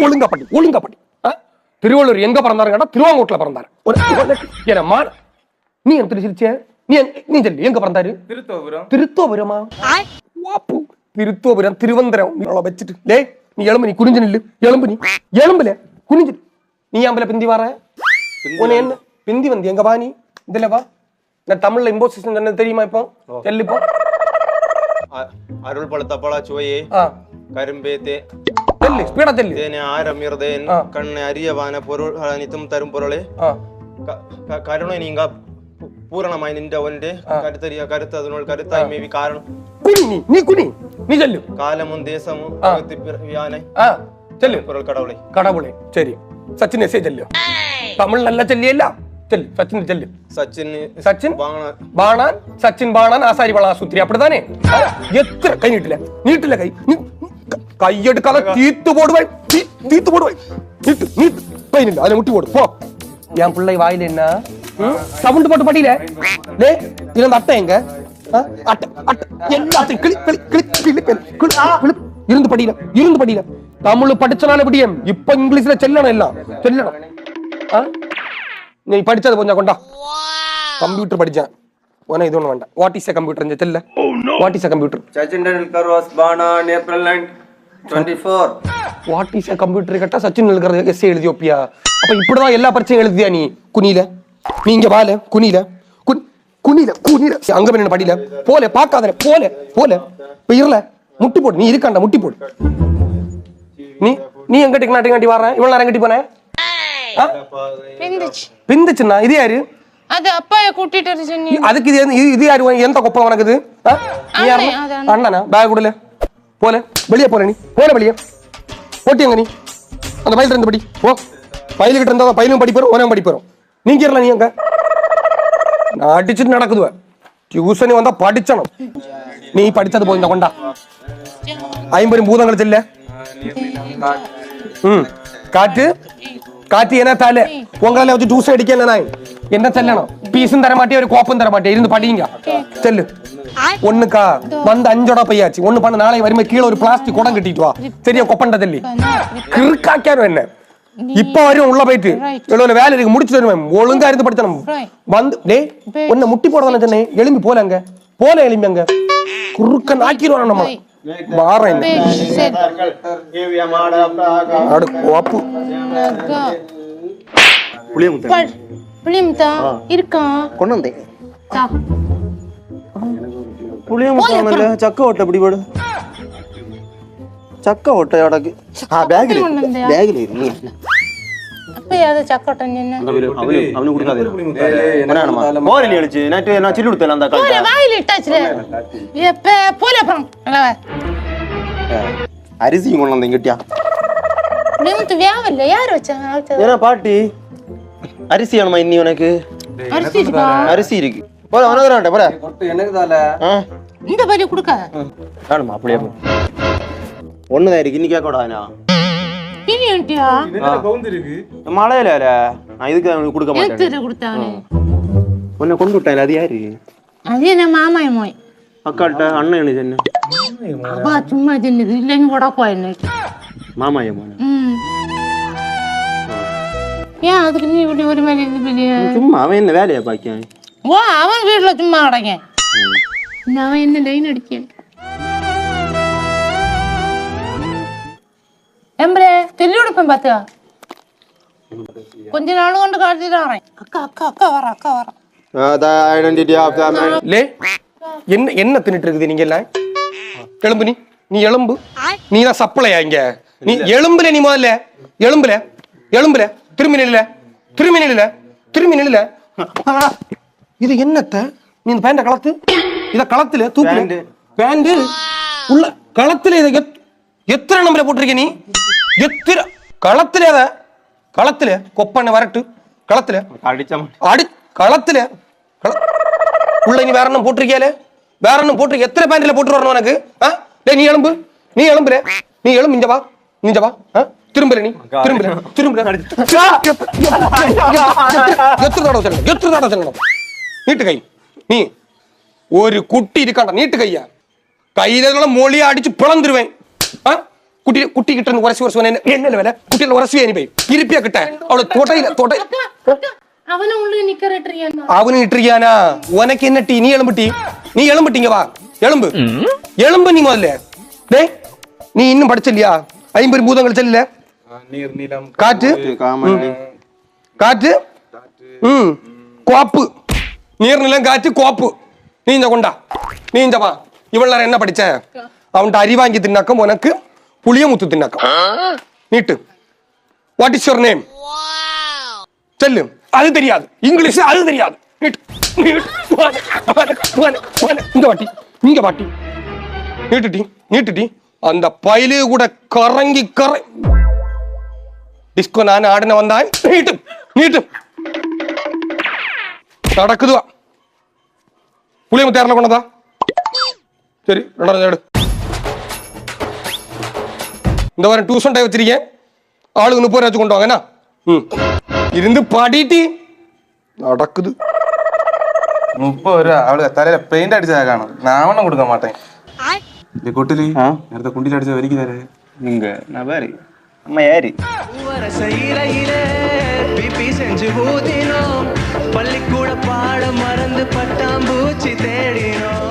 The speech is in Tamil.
ஒழுங்கப்பட்டி திருவள்ளூர் எங்க பிறந்தாரு கேட்டா திருவாங்கூட்ல பிறந்தாரு. நீ என்ன சிரிச்ச? நீ சொல்லு எங்க பிறந்தாரு? திருத்தோபுரமா? திருத்தோபுரம் திருவந்தரம் வச்சுட்டு லே நீ எலும்பு, நீ குனிஞ்சு நில்லு. எலும்புல குனிஞ்சு. நீ ஆம்பல பிந்தி வர உன என்ன பிந்தி வந்து எங்க வா நீ இதுல வா. நான் தமிழ்ல இம்போசிஷன் சொன்னது தெரியுமா? இப்போ செல்லுப்போ அருள் பழுத்த பழ சுவையே கரும்பேத்தே ஸ்பீடா தெல்லு. ஆரம்பிறதேன் கண்ணை அறியவான பொருள் அனைத்தும் தரும் பொருளே கருணை நீங்க பூரணமாய் நின்ற ஒன்றே கருத்தறிய கருத்து அதனுள் கருத்தாய் மேவி காரணம் நீ சொல்லு. காலமும் தேசமும் யானை சொல்லு பொருள் கடவுளை கடவுளை. சரி சச்சின் எஸ்ஏ சொல்லு. தமிழ் நல்லா சொல்லியல்ல சொல்லு. சச்சின் சொல்லு. சச்சின் பாணான் சச்சின் பாணான் ஆசாரி பலா சுத்திரி அப்படித்தானே? எத்தனை கை நீட்டுல கை கையெடுக்காத தீத்து போடுவாய். நீட்டு கை நின்று அதுல முட்டி போடு போ. என் பிள்ளை வாயில என்ன சவுண்ட் போட்டு படியில இந்த அட்டை எங்க? இருந்து படியில தமிழ் படிச்சனால படியும். இப்ப இங்கிலீஷ்ல செல்லணும் எல்லாம் செல்லணும். நீ படிச்சது கொஞ்சம் கொண்டா. கம்ப்யூட்டர் படிச்சேன். இது ஒண்ணு வேண்டாம். வாட் இஸ் எ கம்ப்யூட்டர் தெரியல. What is a computer? Sachin Tendulkar was born on April 24. What is a computer கேட்டா சச்சின் டெண்டுல்கர் எஸ்ஏ எழுதி வைப்பியா? அப்ப இப்படிதான் எல்லா பரீட்சையும் எழுதியா நீ? குனியில நீங்க வால குனியில அங்க போய் படியில போல பாக்காத போல இருல முட்டி போடு. நீ இருக்காண்டா முட்டி போடு. நீ எங்கிட்ட நாட்டி வர இவ்வளவு நேரம் எங்கிட்டி போன? பிந்துச்சுன்னா இது யாரு? அது அப்பா கூட்டிட்டு சொன்னீங்க. அதுக்கு இது யாரு? எந்த கொப்பை உனக்குது? அண்ணனா பேக் கொடுல போல வெளியே போற. நீ போல வெளியே போட்டியங்க. நீ அந்த பையில இருந்து படி போ. பையில கிட்ட இருந்தா பையிலும் படி போறோம் உனவும் படி போறோம். நீங்க இருல நீ எங்க அடிச்சுட்டு நடக்குதுவ. டியூஷன் வந்தா படிச்சணும். நீ படிச்சது போய் இந்த கொண்டா 50 பூதங்கள் செல்ல. காற்று என்ன தால உங்களால வச்சு டியூஷன் அடிக்க என்ன செல்லணும்? பீஸும் தர மாட்டே ஒரு கோப்பம் தர மாட்டே. இருந்து படிங்க செல்லு. ஒண்ணுக்கா வந்து 5 பையாச்சு. ஒண்ணு பண்ண நாளை வருமே கீழே ஒரு பிளாஸ்டிக் குடம் கட்டிட்டு வா. சரியா? கொப்பண்ட தள்ளி கிறுக்காக்காரும் என்ன இப்ப வரையும் உள்ள போயிட்டு எவ்வளவு வேலை இருக்கு முடிச்சு தருவேன். ஒழுங்கா இருந்து படிச்சணும். வந்து டே ஒன்ன முட்டி போடதானே சொன்னேன். எலும்பி போல அங்க போல எலும்பி அங்க குறுக்க நாக்கிடுவான் நம்ம வாரம். புளியமுத்தா இருக்கா கொண்டு வந்தேன். புளியமுத்தா சக்க ஓட்ட அப்படி போடு. சக்க ஓட்ட உடக்கு பேக்ல நீ அப்ப யாத சக்கோட்டம் என்ன அவனு குடுக்காதே. என்னடா மோரலி அடிச்சு நைட் நான் சில்லு கொடுத்தேன் அந்த கால். போல வாயில இட்டாச்சுல. எப்ப போல அப்புறம் அரிசி கொண்டு வந்தேன் கிட்டியா. புளியமுத்து வியாவல்ல யார் வச்சாங்க? ஏன்னா பாட்டி அரிசி வேணுமா இன்னி உனக்கு? அரிசி இருக்கு போல உனக்கு போல எனக்கு தால இந்த பையில கொடுக்காத. வேணுமா அப்படியே ஒண்ணுதான் இருக்கு. இன்னி கேட்கக்கூடாதுனா மழையில நான் இதுக்கு கொடுக்க மாட்டேன். உன்னை கொண்டு விட்டேன். அது யாரு? அது என்ன மாமாய் மோய் அக்காட்ட அண்ணன் என்ன சொன்ன? அப்பா சும்மா சொன்னது இல்லைன்னு கூட போயிருந்தேன். மாமாய் ஏன் அதுக்கு நீ இப்படி ஒரு மாதிரி இது? சும்மா அவன் என்ன வேலையா பாக்க? ஓ அவன் வீட்டுல சும்மா கிடங்க. அவன் என்ன லைன் அடிக்கேன் எம்பரே தெளிவுடுப்பேன் பாத்தியா. கொஞ்ச நாள் கொண்டு காட்டிட்டு வரேன். அக்கா வர என்ன என்ன தின்னுட்டு இருக்குது நீங்க எல்லாம்? எலும்பு நீ எலும்பு. நீ தான் சப்பளையா இங்க? நீ எலும்புல நீ முதல்ல எலும்புல திரும்பி நில்ல. இது என்னத்த? நீ இந்த பேண்ட களத்து இத களத்துல தூக்கு. பேண்ட் உள்ள களத்துல இத எத்தனை நம்பரை போட்டிருக்க நீ? எத்தனை களத்துல கொப்பண்ண வரட்டு களத்துல களத்துல உள்ள நீ வேற என்ன போட்டிருக்கியாலே? வேற என்ன போட்டிருக்க? எத்தனை பேண்ட்ல போட்டு வரணும் உனக்கு? நீ எலும்புல இங்க வா திரும்பல நீட்டு கை. நீ ஒரு குட்டி இருக்காண்டா நீட்டு கையா கையில மொழியா அடிச்சு பிளந்துருவேன். குட்டி கிட்ட இருந்து உரசி உரசி என்ன வேலை குட்டியில உரசி அனுப்பி இருப்பியா கிட்ட அவளை தொடையில அவனை உள்ள நிக்கிறேன் அவனு இட்டுறியானா உனக்கு என்ன டீ நீ எழும்பிட்டீங்க வா எலும்பு நீ முதல்ல டேய் நீ இன்னும் படிச்சல்லையா 50 பூதங்கள் செல்ல நீர் நிலம் காற்று காமன் காற்று கோப்பு நீர்நிலம் காற்று கோப்பு நீஞ்ச கொண்டா நீஞ்சவா இவள் என்ன படிச்ச அவன்கிட்ட அரி வாங்கி தின்னாக்கம் உனக்கு புளிய முத்து தின்னாக்கம் நீட்டு வாட் இஸ் யுவர் நேம் சொல்லு அது தெரியாது இங்கிலீஷ் அது தெரியாது இங்க வாட்டி நீட்டுட்டி அந்த பயிலு கூட கறங்கி டிஸ்கோ நான் ஆடின வந்தான் நீட்டு நடக்குதுவா புளிய முத்து யாரில் கொண்டதா சரி 2 எடு இந்த வாரம் டியூஷன் டை வச்சிருக்கேன் ஆளுக்கு 30 ரூபா வச்சு கொண்டு வாங்க இருந்து பாடிட்டு நடக்குது 30 ரூபா அவளுக்கு தலையில பெயிண்ட் அடிச்சதா காணும் நான் ஒன்னும் கொடுக்க மாட்டேன் இந்த கொட்டுலி நேரத்தை குண்டில அடிச்ச வரைக்கும் தாரு இங்க நான் பாரு அம்மா யாரு செஞ்சு ஊதினோம் பள்ளிக்கூட பாடம் மறந்து பட்டாம்பூச்சி தேடினோம்